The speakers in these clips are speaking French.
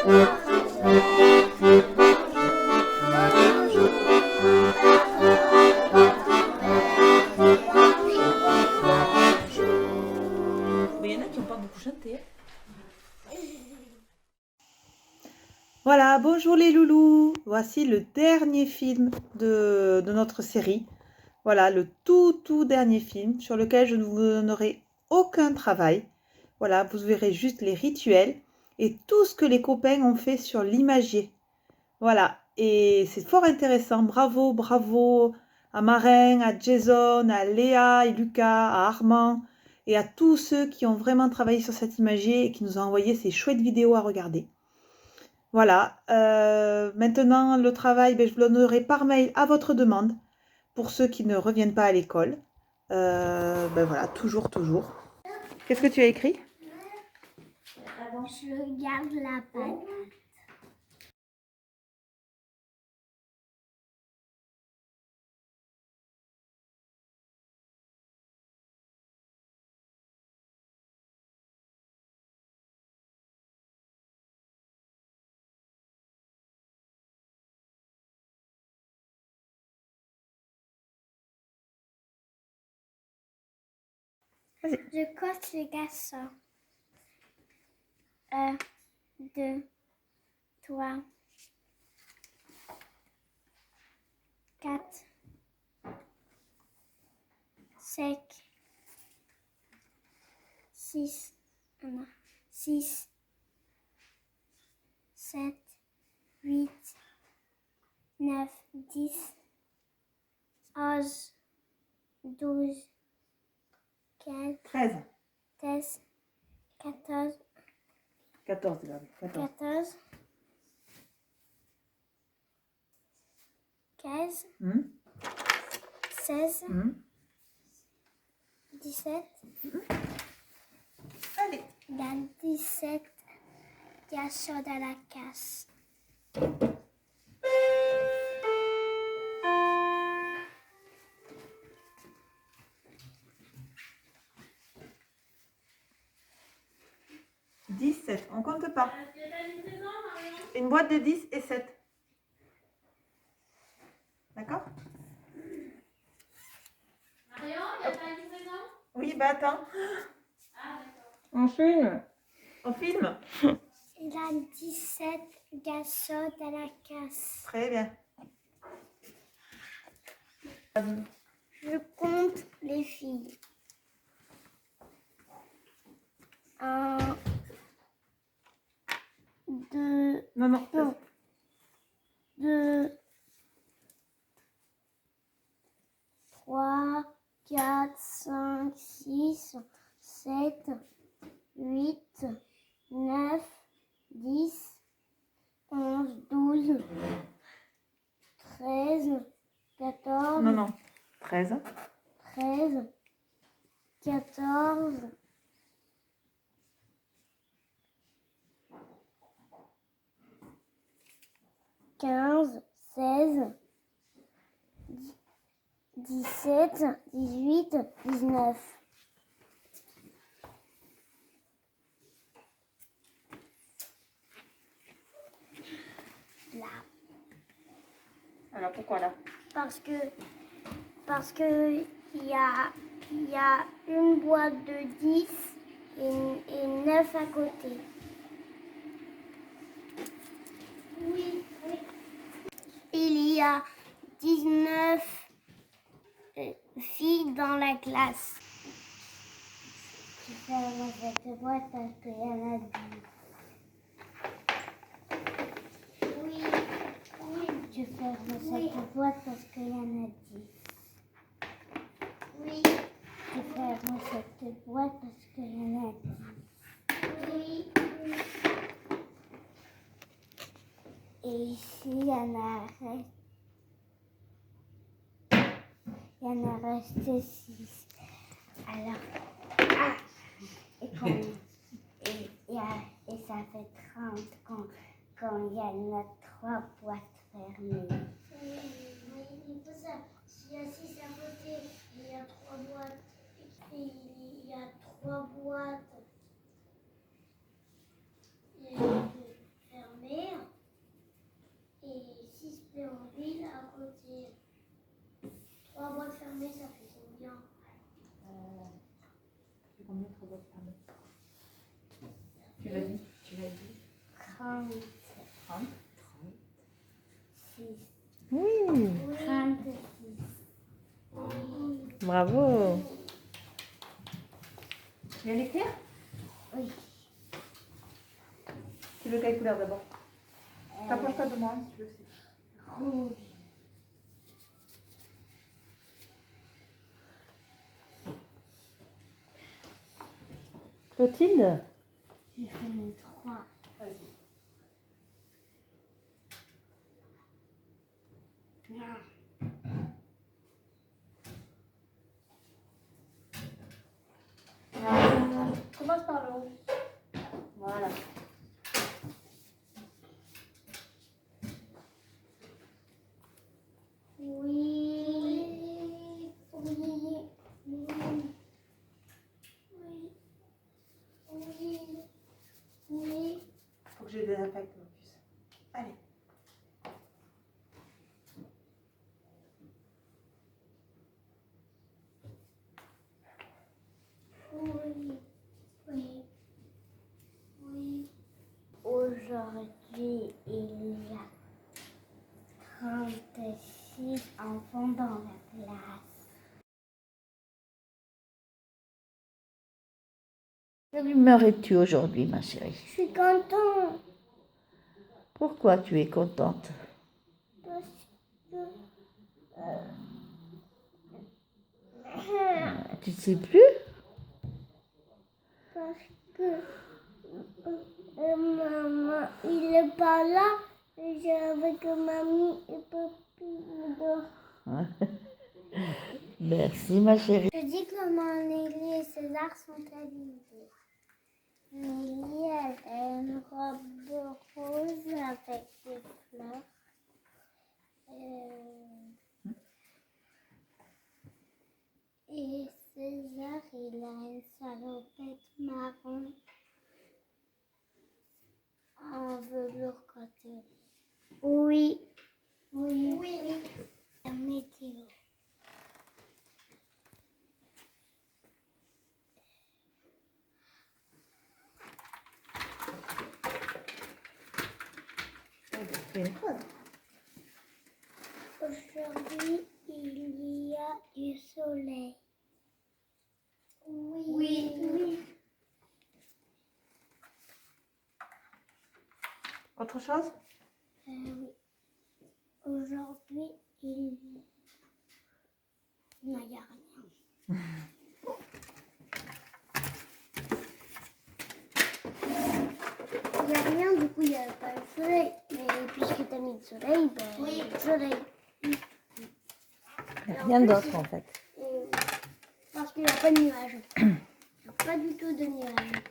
Mais il y en a qui n'ont pas beaucoup chanté. Voilà, bonjour les loulous. Voici le dernier film de notre série. Voilà, le tout dernier film sur lequel je ne vous donnerai aucun travail. Voilà, vous verrez juste les rituels et tout ce que les copains ont fait sur l'imagier. Voilà, et c'est fort intéressant. Bravo, bravo à Marin, à Jason, à Léa et Lucas, à Armand et à tous ceux qui ont vraiment travaillé sur cet imagier et qui nous ont envoyé ces chouettes vidéos à regarder. Voilà, maintenant le travail, je vous le donnerai par mail à votre demande pour ceux qui ne reviennent pas à l'école. Voilà, toujours. Qu'est-ce que tu as écrit? Je regarde la patate. Vas-y. Je compte les garçons. 1, 2, 3, 4, 5, 6, 6, 7, 8, 9, 10, 11, 12, 15, 13, 13, 14, 14, tu l'as dit, 14. 14, 15, 16, 17. Allez. Il y a 17 garçons dans la casse. « 17, on compte pas. Une boîte de 10 et 7. D'accord? Marion, il y a pas une livraison? Oui, attends. Ah, d'accord. On filme. On filme? Il y a 17 garçons dans la casse. Très bien. Je compte les filles. 1, 2, Non. 2, 3, 4, 5, 6, 7, 8, 9, 10, 11, 12, 13, 14, Non. 13. 13, 14, 15, 16, 17, 18, 19. Là. Alors pourquoi là? Parce que il y a une boîte de 10 et 9 à côté. Oui. Il y a 19 filles dans la classe. Je ferme cette boîte parce qu'il y en a 10. Oui. Je ferme cette boîte parce qu'il y en a 10. Oui. Je ferme cette boîte parce qu'il y en a 10. Oui. Et ici, il y en a resté 6. Alors, et ça fait 30 quand il y en a 3 boîtes fermées. Oui, c'est ça. S'il y a 6 à côté, il y a 3 boîtes. Et il y a 3 boîtes. Et fermées. 30. 36. Oui, 36. bravo. Tu viens l'écrire? Oui. Tu veux quelle couleur d'abord? T'approche-toi de moi si tu veux aussi. Rouge. Clotilde? J'ai fait le 3. Vas-y. Commence par le haut. Voilà. Oui. Oui. Oui. Oui. Oui. Oui. Faut que je les désinfecte mon puce. Allez. Oui. Oui. Oui. Aujourd'hui, il y a 36 enfants dans la classe. Quelle humeur es-tu aujourd'hui, ma chérie? Je suis contente Pourquoi tu es contente? parce que Tu ne sais plus? parce que maman, il n'est pas là. Et j'ai avec mamie et papy dehors. Merci, ma chérie. Je dis comment Nelly et César sont habillés. Nelly, elle a une robe rose avec des fleurs. Et César, il a une salopette marron en velours côté. Oui. Oui. Oui. La météo. Fais une phrase. Aujourd'hui, il y a du soleil. Oui. Oui. Autre chose? Oui. Aujourd'hui, il n'y a rien. Il n'y a rien, du coup, il n'y a pas le soleil. Mais puisque tu as mis le soleil, ben, il y a le soleil. Il n'y a rien d'autre, en fait. Parce qu'il n'y a pas de nuages. Il n'y a pas du tout de nuages.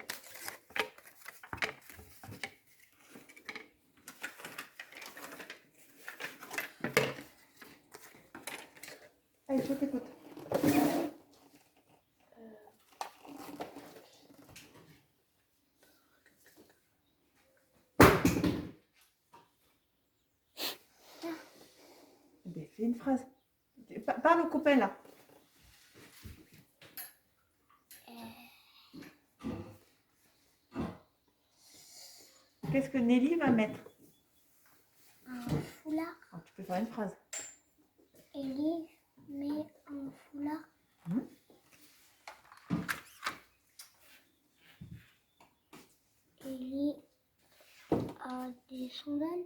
Allez, je t'écoute. Eh bien, fais une phrase. Parle au copain là. Qu'est-ce que Nelly va mettre? Un foulard. Oh, tu peux faire une phrase. Ellie met un foulard. Ellie a des sandales.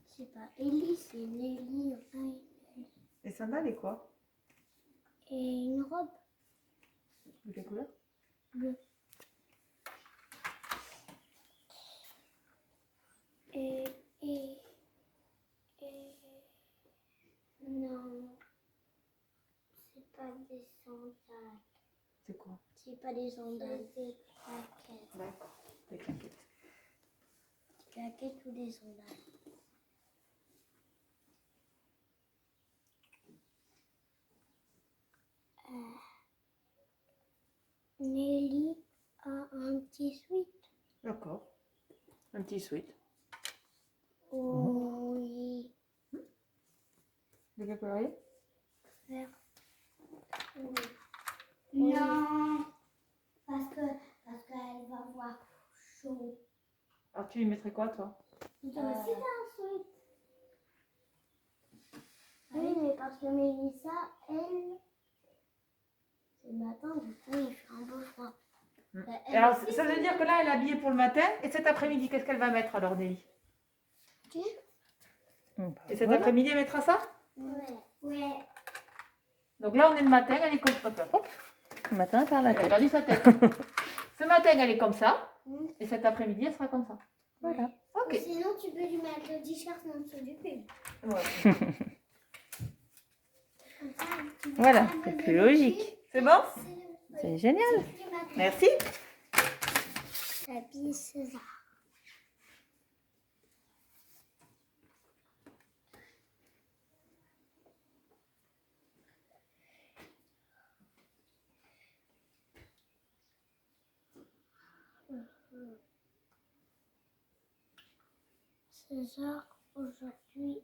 C'est pas Ellie, c'est Nelly. Enfin, Les sandales et quoi? et une robe De quelle couleur? bleue. Et non, c'est pas des sandales. C'est quoi? C'est pas des sandales, des claquettes. D'accord, des claquettes. Des claquettes ou des sandales. Nelly a un petit sweat. D'accord. Un petit sweat. Oui. De quel couleur? Vert. Oui. Non. Parce qu'elle va avoir chaud. Alors tu lui mettrais quoi toi? Toi aussi, t'as un sweat. Oui, mais parce que Mélissa, elle, c'est le matin, du coup, il fait un peu froid. Et alors ça veut dire que là elle est habillée pour le matin et cet après-midi qu'est-ce qu'elle va mettre alors Nelly? Et cet après-midi elle mettra ça? Ouais. Donc là on est le matin, elle est comme ça. Hop, Le matin, par la elle a tête. perdu sa tête. Ce matin elle est comme ça et cet après-midi elle sera comme ça. Voilà. Ok. Sinon, tu peux lui mettre le t-shirt en dessous du pull. Ouais. Comme ça, tu vas Voilà, pas c'est lever plus le logique. cul. C'est bon? C'est génial. C'est du matin. Merci. T'habilles César. César, aujourd'hui,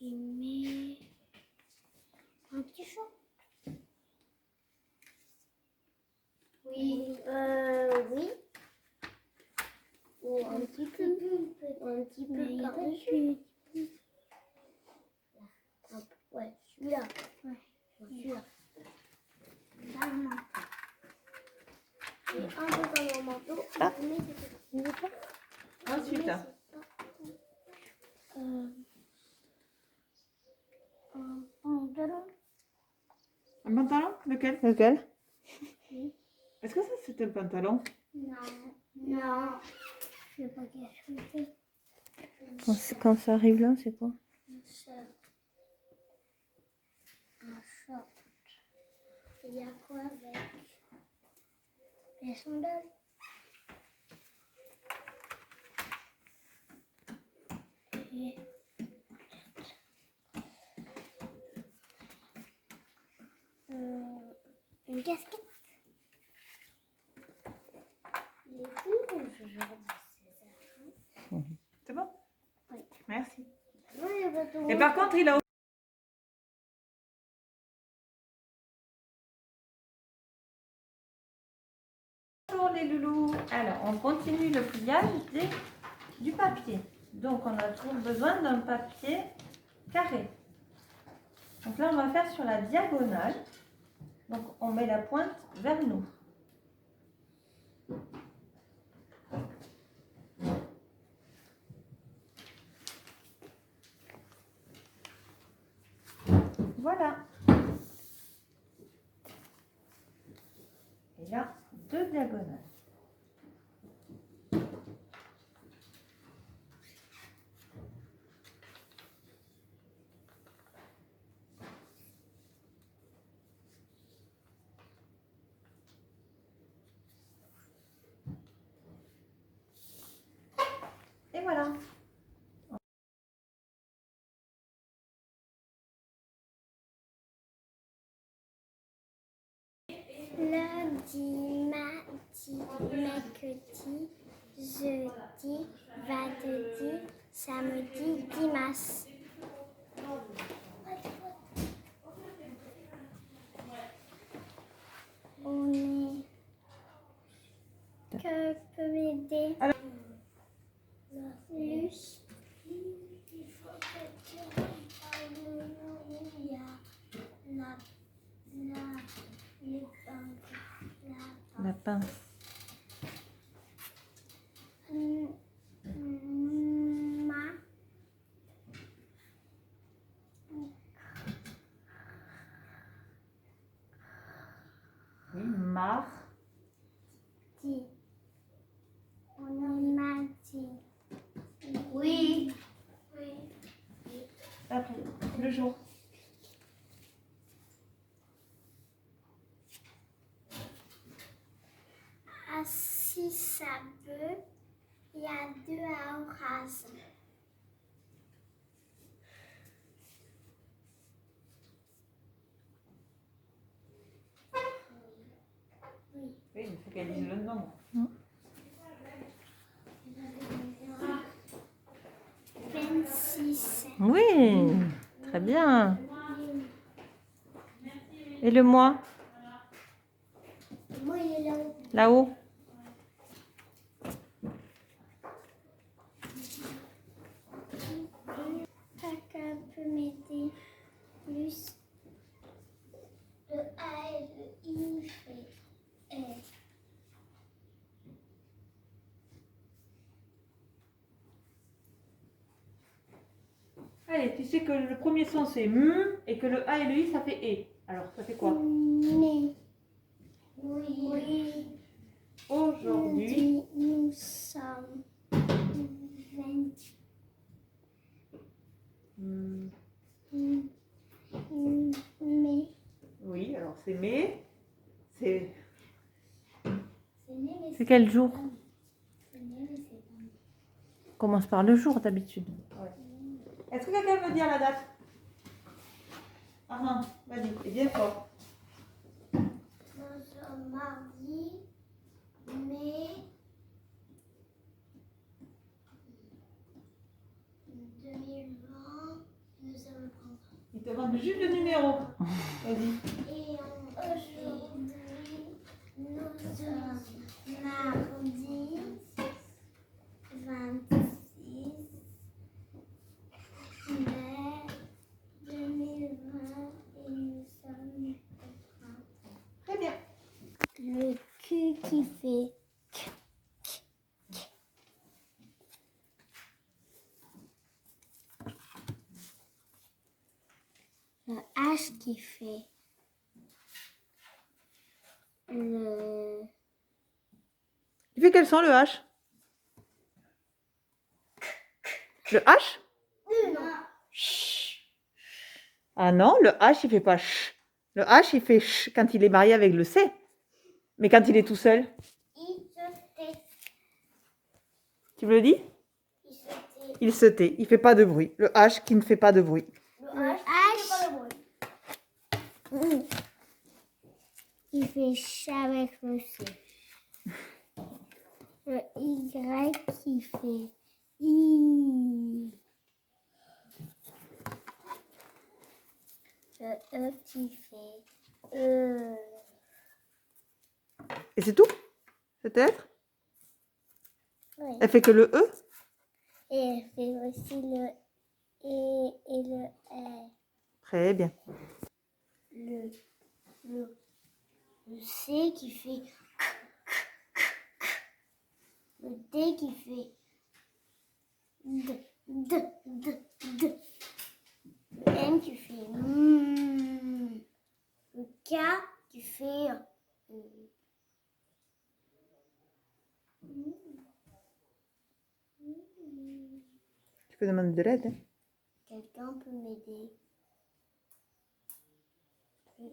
il met un t-shirt. Oui. Oui. Ou un petit peu. Un petit peu par-dessus. Ouais, celui-là. Ouais, celui-là. Dans le manteau. Et un peu dans le manteau. Ah. On met des- Ensuite. Un pantalon. Un pantalon? Lequel? Lequel? Est-ce que ça c'est un pantalon? Non. Non. Je sais pas qu'est-ce que c'est. Quand ça arrive là, c'est quoi? Un short. Un short. Il y a quoi avec? Les sandales. Et une casquette. Il est cool aujourd'hui, César. C'est bon? Oui. Merci. Oui, bah, tout Et par contre il a Bonjour les loulous. Alors, on continue le pliage du papier. Donc, on a toujours besoin d'un papier carré. Donc là, on va faire sur la diagonale. Donc, on met la pointe vers nous. Voilà. Et là, deux diagonales. Et voilà. Lundi, mardi, mercredi, jeudi, vendredi, samedi, dimanche. On est... Que peut m'aider? Luce. Il faut que tu Alléluia. La pince. Ma. Oui, marre. Dit. On est mardi. Oui. Oui. Après, le jour. Si ça peut, il y a 2 à Horace. Oui. Oui, il faut qu'elle dise le nombre. 26. Oui, très bien. Et le mois? Moi, il est là-haut. Là-haut? Allez, tu sais que le premier son c'est et que le A et le I ça fait E. Alors, ça fait quoi? Mais. Oui. Aujourd'hui. Nous sommes 20. Mais. Oui, alors c'est mai. C'est. C'est quel jour? C'est né, mais c'est pas. On commence par le jour d'habitude. Est-ce que quelqu'un veut dire la date? Ah, vas-y, c'est bien fort. Nous sommes mardi, mai 2020. Nous sommes le printemps. Il te demande juste le numéro. Vas-y. Et aujourd'hui, nous sommes mardi 26 mai 2020 et nous sommes le printemps. Très bien. Le cul qui fait. Le H qui fait. Le. Tu fais quel son le H? Le H? Ah non, le H il fait pas ch. Le H il fait ch quand il est marié avec le C. Mais quand il est tout seul, Il se tait. tu me le dis? Il se tait. Il se tait, il fait pas de bruit. Le H qui ne fait pas de bruit. Le H. Il fait ch avec le C. Le Y qui fait I. Le E qui fait E. Et c'est tout? Cette lettre? Oui. Elle fait que le E? Et elle fait aussi le E et le R. Très bien. Le C qui fait le D qui fait D. Le M qui fait le K qui fait Tu peux demander de l'aide. Hein? Quelqu'un peut m'aider? Le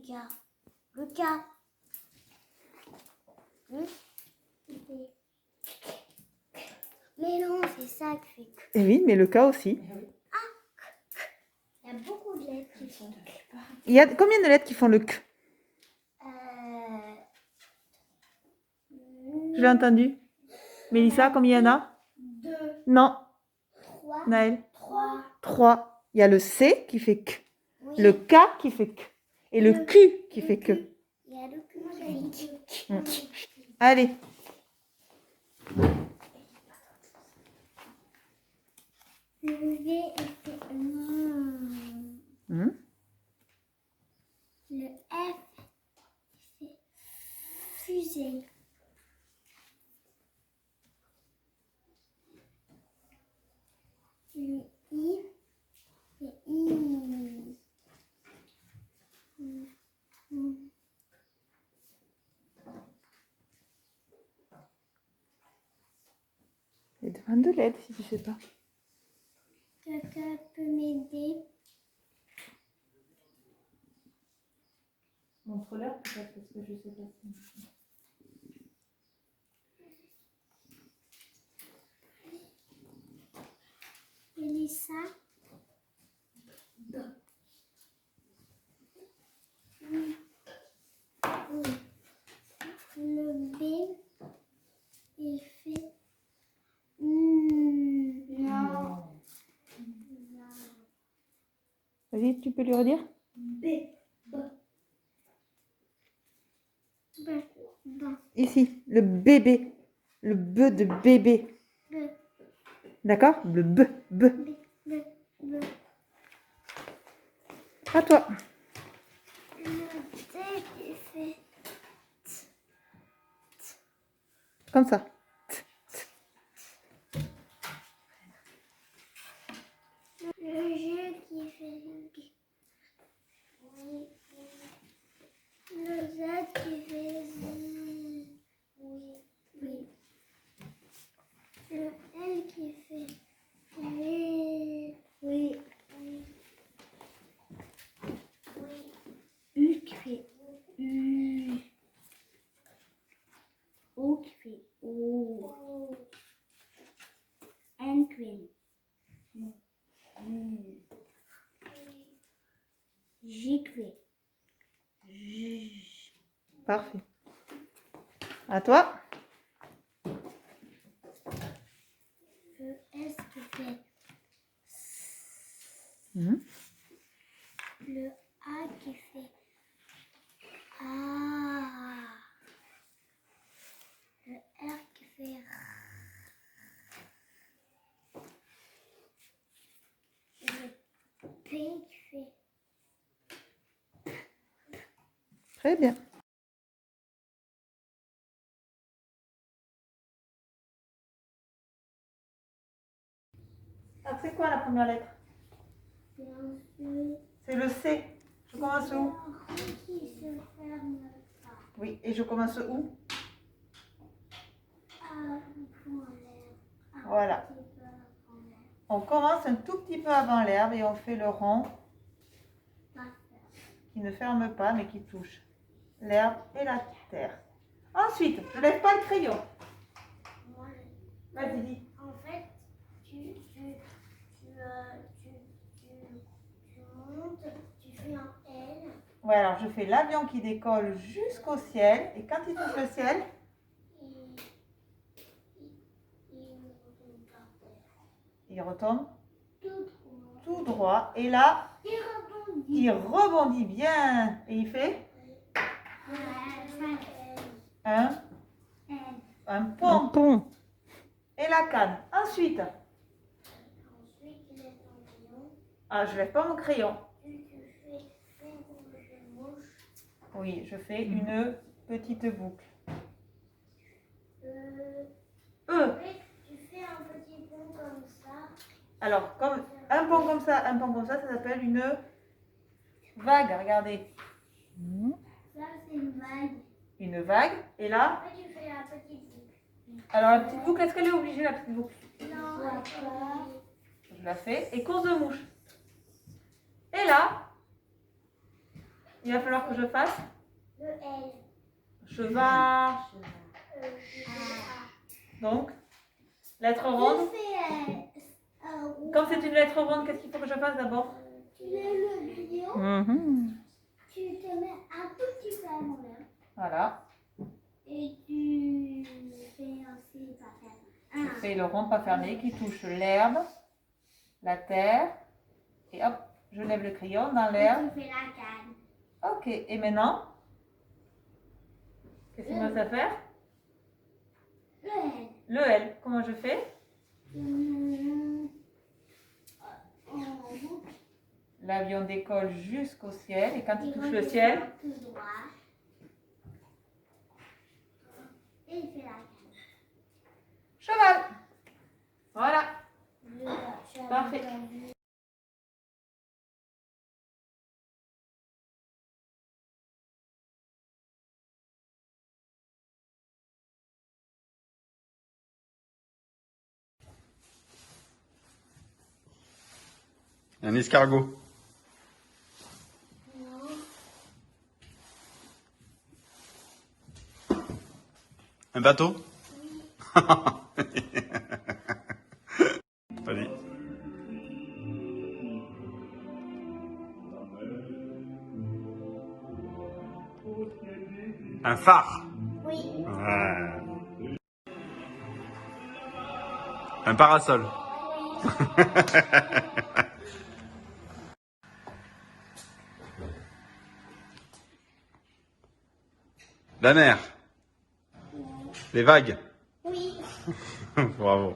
K. Il fait. Mais non, c'est ça qui fait. Eh oui, mais le K aussi. Il y a beaucoup de lettres qui font. Il y a combien de lettres qui font le K? Je l'ai entendu. Mélissa, combien il y en a? 2, Non. 3, Naël? 3. 3. Il y a le C qui fait K. Oui. Le K qui fait K. Et le Q qui fait que. Il y a le Q qui fait Q. Allez. Le V fait Hum. Le F fait fusée. Le I fait I. Et demande de l'aide si tu sais pas. Quelqu'un peut m'aider? Montre-leur peut-être parce que je sais pas. Mélissa? Le B, il fait. Non. Vas-y, tu peux lui redire? B. Ici, le bébé. Le B de bébé. B. D'accord? Le B. B. B. À toi. Le D, il fait. Comme ça. Le G L qui fait oui, oui, oui, oui. U qui fait U. O qui fait O. N qui fait U. J qui fait J. Parfait. À toi. Le S qui fait Mhm. le A qui fait A. Le R qui fait R. Le P qui fait Très bien. Ah, c'est quoi la première lettre? c'est un E. C'est le C. Je commence où? Un qui se ferme pas. Oui, et je commence où? Un point l'air. Un Voilà. petit peu avant l'air. On commence un tout petit peu avant l'herbe et on fait le rond Pas faire. qui ne ferme pas mais qui touche l'herbe et la terre. Ensuite, je lève pas le crayon. Moi, Vas-y, dis. en fait, tu montes, tu fais un L. Ouais, alors je fais l'avion qui décolle jusqu'au ciel et quand il touche le ciel, il retombe tout droit et là, il rebondit bien et il fait un pont Un pont. et la canne. Ensuite, Ensuite, il est en crayon. ah, je lève pas mon crayon. Tu fais une mouche. Oui, je fais une petite boucle. E. Après, tu fais un petit pont comme ça. Alors, comme un pont comme ça, ça s'appelle une vague. Regardez, Ça, c'est une vague. une vague. Et là, Après, tu fais la petite boucle. alors la petite boucle, est-ce qu'elle est obligée la petite boucle? Non, pas. Je la fais et course de mouche. Et là, il va falloir que je fasse Le L. cheval. Donc, lettre ronde. Tu fais un Comme c'est une lettre ronde, qu'est-ce qu'il faut que je fasse d'abord? Tu lèves le crayon. Mhm. Tu te mets un tout petit peu avant l'air. Voilà. Et tu fais ainsi, pas faire. Je fais le rond pas fermé qui touche l'herbe, la terre. Et hop, je lève le crayon dans l'herbe. Tu fais la canne. Ok, et maintenant, qu'est-ce qu'il me reste à faire? Le L. Le L, comment je fais? En boucle. L'avion décolle jusqu'au ciel et quand il Il touche le redescend ciel, tout droit. Et il fait la canne. cheval. Voilà, Le parfait. Un escargot. Un bateau. Vas-y. Un phare. Oui. Ouais. Un parasol. La mer. Les vagues. Oui. Bravo.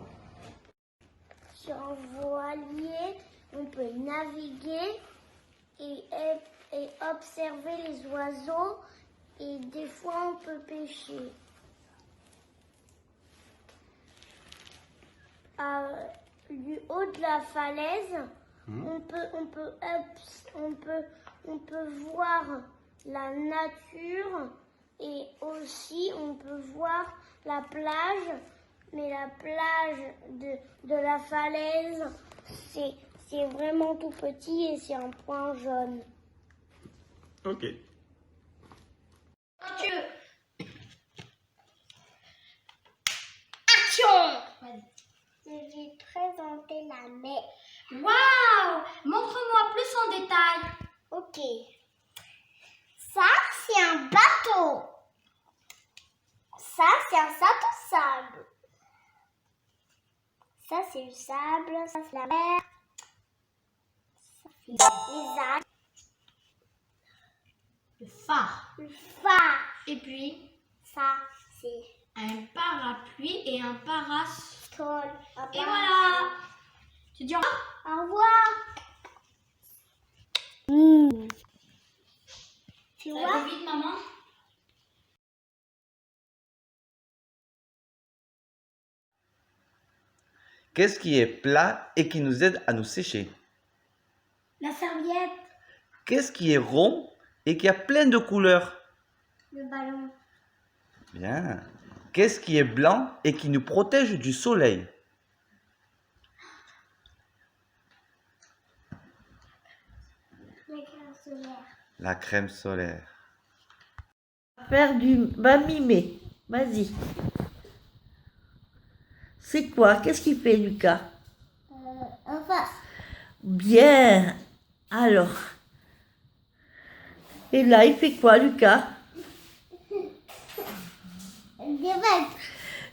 Sur un voilier, on peut naviguer et observer les oiseaux et des fois on peut pêcher. Du haut de la falaise, on peut voir la nature et aussi on peut voir la plage Mais la plage de la falaise, c'est vraiment tout petit et c'est un point jaune. Ok. Action! Je vais présenter la mer. Waouh! Montre-moi plus en détail. Ok. Ça, c'est un bateau. Ça, c'est un sac de sable. Ça, c'est le sable. Ça, c'est la mer. Ça, c'est les algues. Le phare. Le phare. Et puis, Ça, c'est un parapluie et un parasol. sol. Et voilà. Tu dis au revoir. Au revoir. Tu Ça vois? va vite, maman? Qu'est-ce qui est plat et qui nous aide à nous sécher? La serviette. Qu'est-ce qui est rond et qui a plein de couleurs? Le ballon. Bien. Qu'est-ce qui est blanc et qui nous protège du soleil? La crème solaire. La crème solaire. Faire du... Va mimer. Vas-y. C'est quoi? Qu'est-ce qu'il fait, Lucas? En face. Bien. Alors. Et là, il fait quoi, Lucas? Des vagues.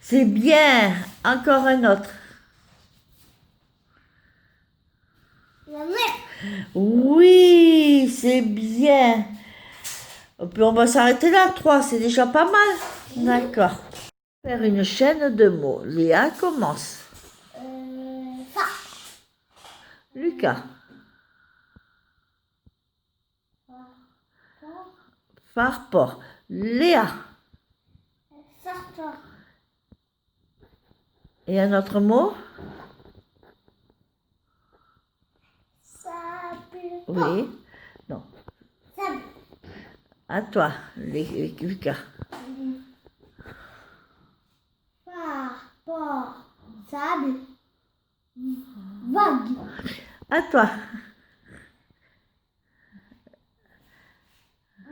C'est bien. Encore un autre. La mer. Oui, c'est bien. Et puis on va s'arrêter là. 3, c'est déjà pas mal. D'accord. Faire une chaîne de mots. Léa commence. Phare. Lucas. Phare, port. Léa. Sartor. Et un autre mot? Sable. Oui. Non. Sable. À toi, Lucas. Phare. Port. Sable. Vague. À toi.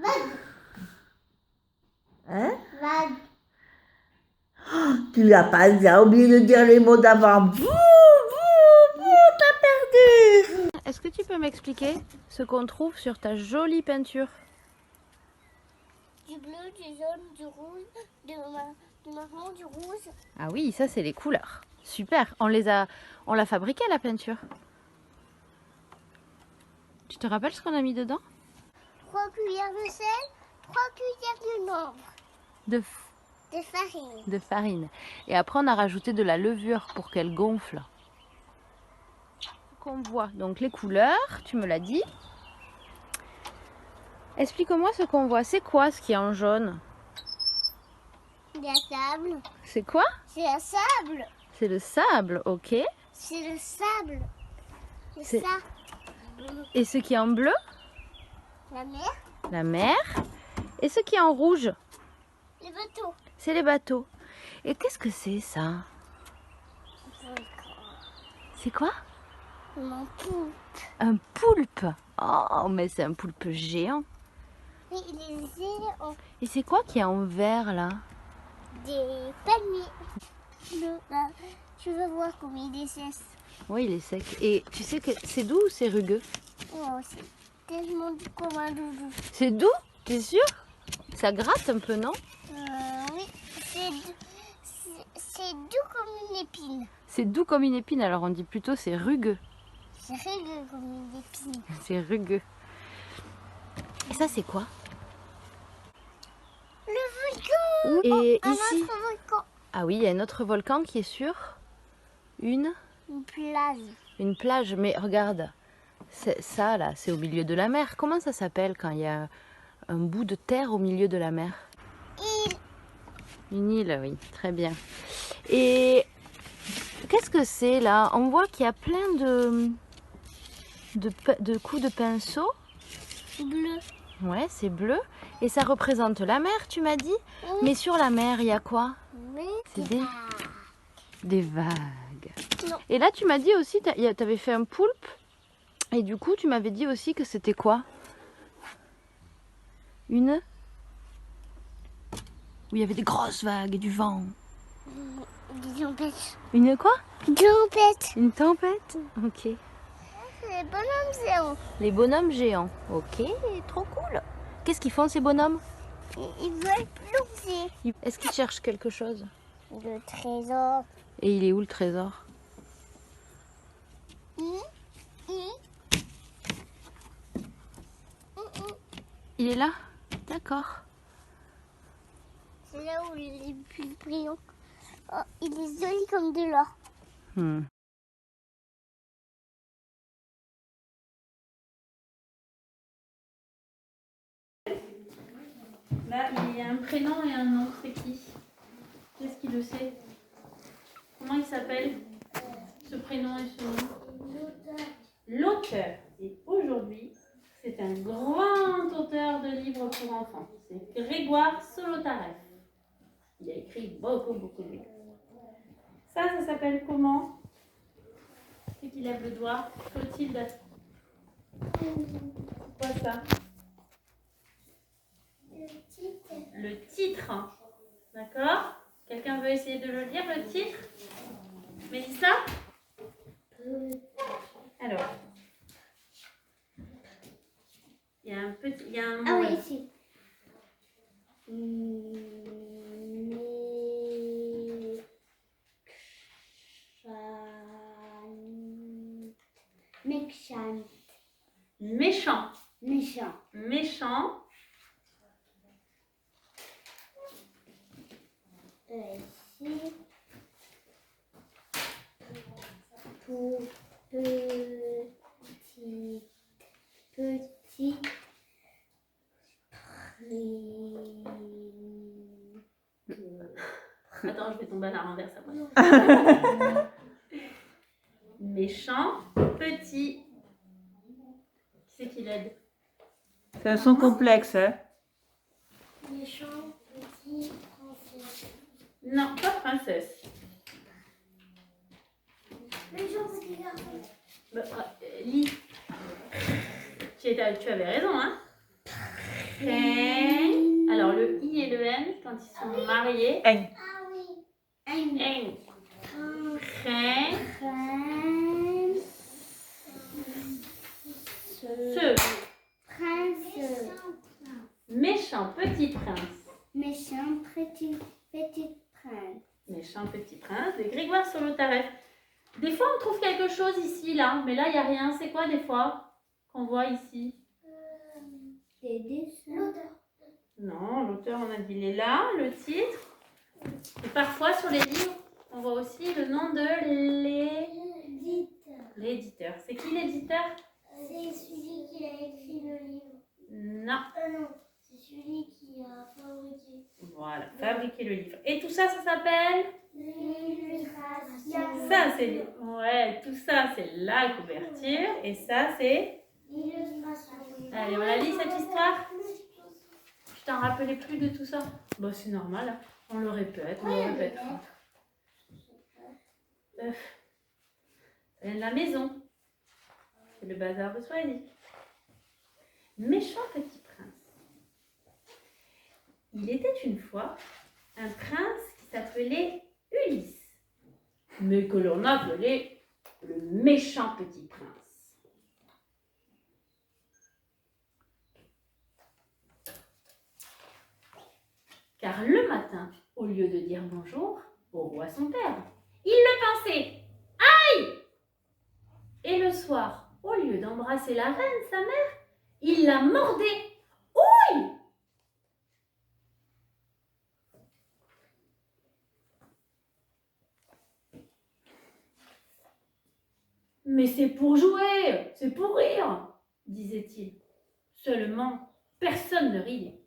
Vague. Hein? Vague. Tu l'as pas oublié de dire les mots d'avant. T'as perdu. Est-ce que tu peux m'expliquer ce qu'on trouve sur ta jolie peinture? Du bleu, du jaune, du rouge, du marron, du rouge. Ah oui, ça c'est les couleurs. Super, on l'a fabriquée la peinture. Tu te rappelles ce qu'on a mis dedans? 3 cuillères de sel, 3 cuillères de nombre De farine. de farine. Et après, on a rajouté de la levure pour qu'elle gonfle. Qu'on voit donc les couleurs, tu me l'as dit. Explique-moi ce qu'on voit. C'est quoi ce qui est en jaune? La sable. C'est quoi? C'est la sable. C'est le sable, ok. C'est le sable. C'est- C'est ça. Et ce qui est en bleu? La mer. La mer. Et ce qui est en rouge? Le bateau. C'est les bateaux. Et qu'est-ce que c'est ça? C'est quoi? Mon poule. Un poulpe. Oh, mais c'est un poulpe géant. Et les ont Et c'est quoi qui est en vert là? des palmiers. Là, tu veux voir comment il est sec. Oui, il est sec. Et tu sais que c'est doux ou c'est rugueux? Oh, c'est tellement doux comme un doudou. C'est doux? T'es sûr? Ça gratte un peu, non? Oui, c'est doux comme une épine. C'est doux comme une épine, alors on dit plutôt c'est rugueux. C'est rugueux comme une épine. C'est rugueux. Et ça, c'est quoi? Le volcan. Et Un ici? autre volcan. Ah oui, il y a un autre volcan qui est sur une plage. Mais regarde, ça là, c'est au milieu de la mer. Comment ça s'appelle quand il y a un bout de terre au milieu de la mer? Île. Une île, oui, très bien. Et qu'est-ce que c'est là? On voit qu'il y a plein de coups de pinceau. Bleu. Ouais, c'est bleu. Et ça représente la mer, tu m'as dit? Oui. Mais sur la mer, il y a quoi? Mais C'est des- Des vagues. Non. Et là, tu m'as dit aussi, t'avais fait un poulpe. Et du coup, tu m'avais dit aussi que c'était quoi? Une... Où il y avait des grosses vagues et du vent. Des tempêtes. Une quoi? Tempêtes. Une tempête? Ok. C'est les bonhommes géants. Les bonhommes géants. Ok, trop cool. Qu'est-ce qu'ils font ces bonhommes? Ils veulent plonger. Est-ce qu'ils cherchent quelque chose? Le trésor. Et il est où le trésor? Il est là? D'accord. C'est là où il est plus brillant. Oh, il est joli comme de l'or. Hmm. Là, il y a un prénom et un nom. C'est qui? Qu'est-ce qui le sait? Comment il s'appelle, ce prénom et ce nom? L'auteur. Et aujourd'hui, c'est un grand auteur de livres pour enfants. C'est Grégoire Solotareff. Il a écrit beaucoup de livres. Ça s'appelle comment? C'est qui lève le doigt. Clotilde. C'est quoi ça? Le titre. D'accord? Quelqu'un veut essayer de le lire, le titre? Mélissa? Alors. Il y a un petit... Il y a un mot. Ah oui, là. ici. Méchant. Méchant. Méchant. Méchant. Ici. Tout petit. Petit. Attends, je vais tomber à la renverse après. Méchant. Petit. Qui c'est qui l'aide? C'est un son complexe, hein? Méchant. Petit. Français. Non, pas princesse. Méchant. Petit garçon. Bah, lis. Tu avais raison, hein? Reine. Alors, le I et le N, quand ils sont mariés. Hein. Ah oui. Un. Reine. Reine. Ce. Prince. Méchant petit prince. Méchant petit prince. Méchant petit prince de Grégoire Solotareff. Des fois, on trouve quelque chose ici, là. Mais là, il n'y a rien. C'est quoi, des fois, qu'on voit ici? Des dessins. Non, l'auteur, on a dit, il est là, le titre. Et parfois, sur les livres, on voit aussi le nom de l'éditeur. C'est qui l'éditeur? C'est celui qui a écrit le livre. Non. Non, c'est celui qui a fabriqué. Voilà, fabriquer le livre. Et tout ça, ça s'appelle? L'illustration. Ça, c'est... Ouais, tout ça, c'est la couverture. Et ça, c'est... L'illustration. Allez, on la lit, cette histoire? Je t'en rappelais plus de tout ça? Bon, c'est normal, hein. On le répète, on le répète. Ça vient de la maison. C'est le bazar de Swahili. Méchant petit prince. Il était une fois un prince qui s'appelait Ulysse, mais que l'on appelait le méchant petit prince. Car le matin, au lieu de dire bonjour au roi son père, il le pinçait. Aïe! Et le soir, au lieu d'embrasser la reine, sa mère, il la mordait. Ouille! Mais c'est pour jouer, c'est pour rire, disait-il. Seulement, personne ne riait.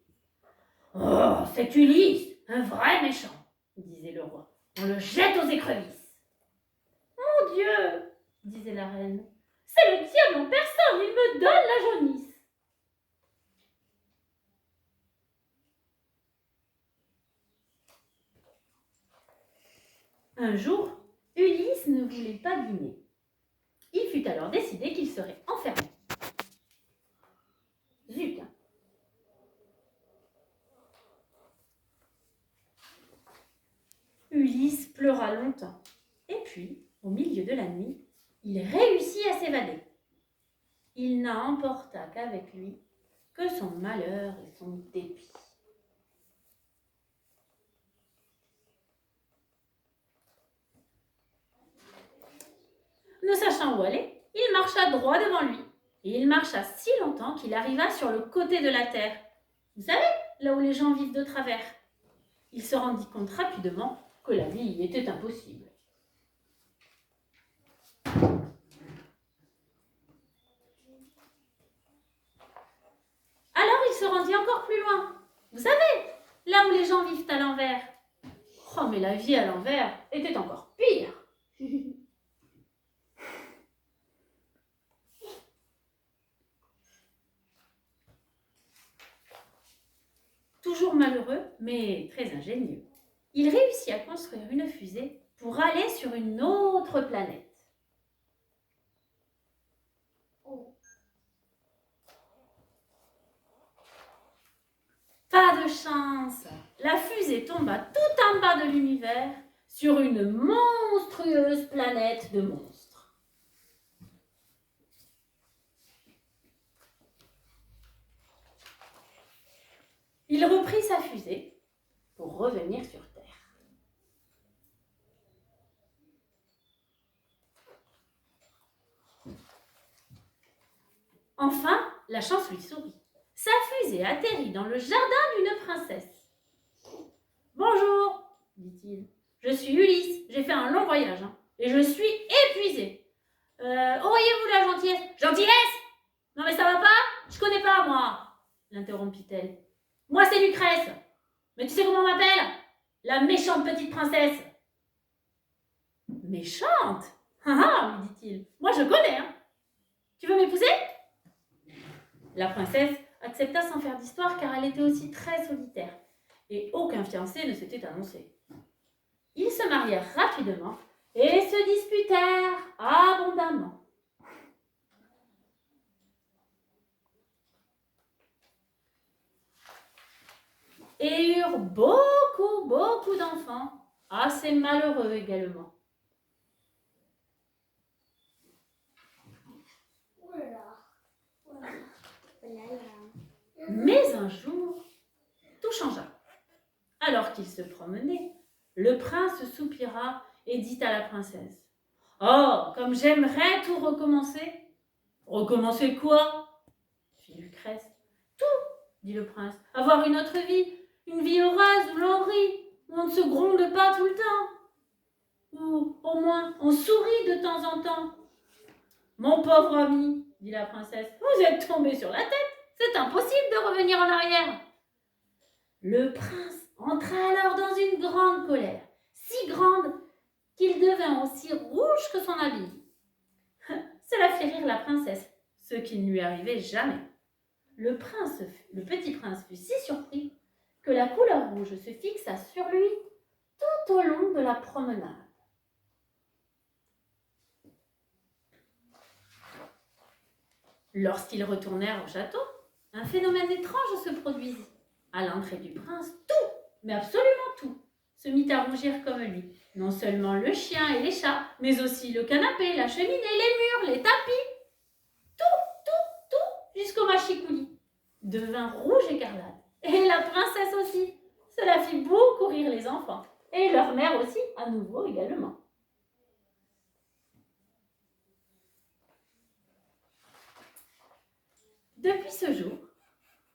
Oh, c'est Ulysse, un vrai méchant, disait le roi. On le jette aux écrevisses. Mon Dieu, disait la reine, c'est le diable en personne, il me donne la jaunisse. Un jour, ne voulait pas dîner. Il fut alors décidé qu'il serait enfermé. Zut! Ulysse pleura longtemps. Et puis, au milieu de la nuit, il réussit à s'évader. Il n'a emporta qu'avec lui que son malheur et son dépit. Ne sachant où aller, il marcha droit devant lui. Et il marcha si longtemps qu'il arriva sur le côté de la terre. Vous savez, là où les gens vivent de travers. Il se rendit compte rapidement que la vie y était impossible. Alors il se rendit encore plus loin. Vous savez, là où les gens vivent à l'envers. Oh, mais la vie à l'envers était encore pire. Toujours malheureux, mais très ingénieux, il réussit à construire une fusée pour aller sur une autre planète. Pas de chance! La fusée tomba tout en bas de l'univers sur une monstrueuse planète de monstres. Il reprit sa fusée pour revenir sur Terre. Enfin, la chance lui sourit. Sa fusée atterrit dans le jardin d'une princesse. « Bonjour, dit-il. Je suis Ulysse, j'ai fait un long voyage et je suis épuisé. Auriez-vous la gentillesse... » « Gentillesse? Non mais ça va pas? Je connais pas, moi, l'interrompit-elle. Moi, c'est Lucrèce. Mais tu sais comment on m'appelle? La méchante petite princesse. Méchante? Ah, lui dit-il. Moi, je connais, Tu veux m'épouser? La princesse accepta sans faire d'histoire car elle était aussi très solitaire et aucun fiancé ne s'était annoncé. Ils se marièrent rapidement et se disputèrent abondamment. Et eurent beaucoup d'enfants, assez malheureux également. Mais un jour, tout changea. Alors qu'il se promenait, le prince soupira et dit à la princesse : « Oh, comme j'aimerais tout recommencer !»« Recommencer quoi ?» fit Lucrèce. « Tout, dit le prince. Avoir une autre vie, une vie heureuse où l'on rit, où on ne se gronde pas tout le temps. Ou au moins on sourit de temps en temps. »« Mon pauvre ami, dit la princesse, vous êtes tombé sur la tête. C'est impossible de revenir en arrière. » Le prince entra alors dans une grande colère, si grande qu'il devint aussi rouge que son habit. Cela fit rire la princesse, ce qui ne lui arrivait jamais. Le petit prince fut si surpris que la couleur rouge se fixa sur lui tout au long de la promenade. Lorsqu'ils retournèrent au château, un phénomène étrange se produisit. À l'entrée du prince, tout, mais absolument tout, se mit à rougir comme lui. Non seulement le chien et les chats, mais aussi le canapé, la cheminée, les murs, les tapis. Tout, jusqu'au machicoulis, devint rouge écarlate. Et la princesse aussi. Cela fit beaucoup rire les enfants. Et leur mère aussi, à nouveau également. Depuis ce jour,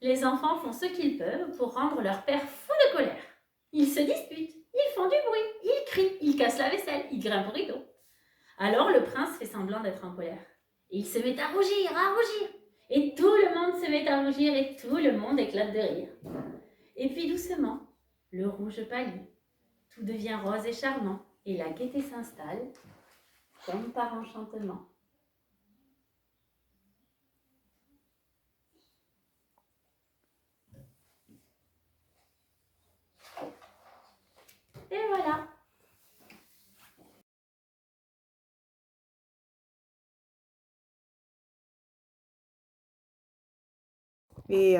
les enfants font ce qu'ils peuvent pour rendre leur père fou de colère. Ils se disputent, ils font du bruit, ils crient, ils cassent la vaisselle, ils grimpent au rideau. Alors le prince fait semblant d'être en colère. Et il se met à rougir, Et tout le monde se met à rougir et tout le monde éclate de rire. Et puis doucement, le rouge pâlit. Tout devient rose et charmant et la gaieté s'installe comme par enchantement. Et voilà. Et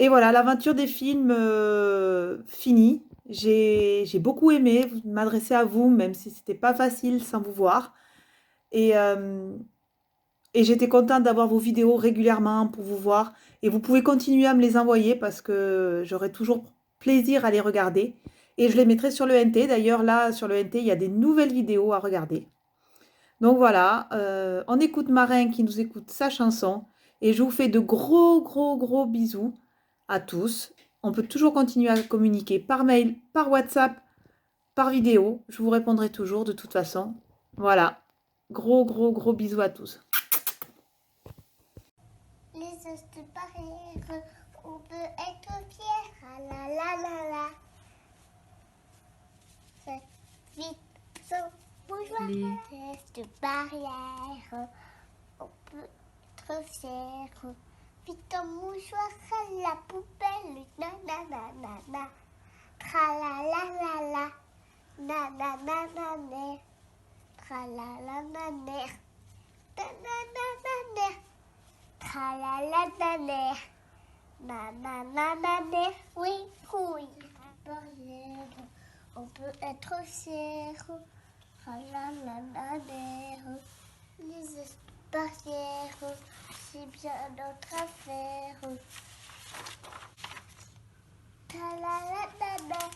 voilà, l'aventure des films finie. J'ai beaucoup aimé m'adresser à vous, même si c'était pas facile sans vous voir. Et, euh, et j'étais contente d'avoir vos vidéos régulièrement pour vous voir. Et vous pouvez continuer à me les envoyer parce que j'aurai toujours plaisir à les regarder. Et je les mettrai sur le NT. D'ailleurs, là, sur le NT, il y a des nouvelles vidéos à regarder. Donc voilà, on écoute Marin qui nous écoute sa chanson. Et je vous fais de gros, gros, gros bisous à tous. On peut toujours continuer à communiquer par mail, par WhatsApp, par vidéo. Je vous répondrai toujours de toute façon. Voilà, gros, gros, gros bisous à tous. Les os de barrière, on peut être fier. Ah la la la la. C'est vite sans bougeoir. Les os de barrière, on peut être fier. Vite en mouchoir à la poubelle. Na na na na na. Tra la la la la. Na na na na na. Tra la la na na. Na na na na na. Tra la la na na. Na na na na na. Oui, oui. Barrière, on peut être fier. Tra la la na na. Les barrières, c'est bien notre affaire. Ta la la la la.